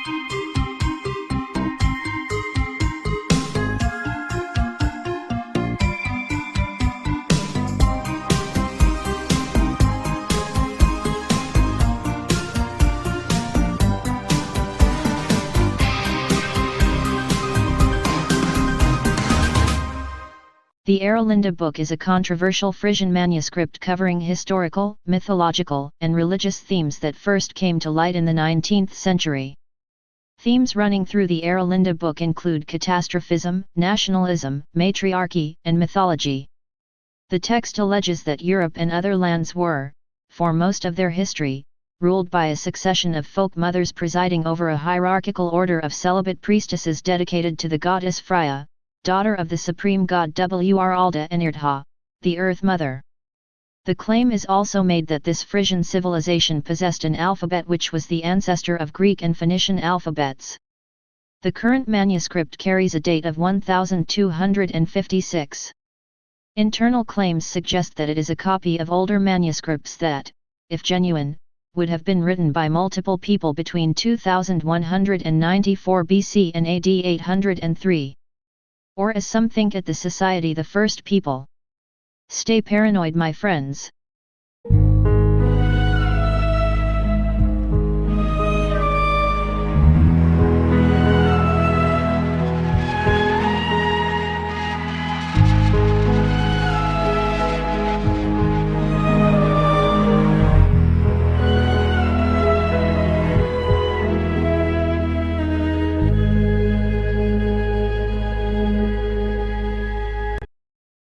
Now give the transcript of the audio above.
The Erlinda book is a controversial Frisian manuscript covering historical, mythological, and religious themes that first came to light in the 19th century. Themes running through the Erlinda book include catastrophism, nationalism, matriarchy, and mythology. The text alleges that Europe and other lands were, for most of their history, ruled by a succession of folk mothers presiding over a hierarchical order of celibate priestesses dedicated to the goddess Freya, daughter of the supreme god Wralda Enirtha, the Earth Mother. The claim is also made that this Frisian civilization possessed an alphabet which was the ancestor of Greek and Phoenician alphabets. The current manuscript carries a date of 1256. Internal claims suggest that it is a copy of older manuscripts that, if genuine, would have been written by multiple people between 2194 BC and AD 803. Or as some think at the Society, the first people. Stay paranoid, my friends.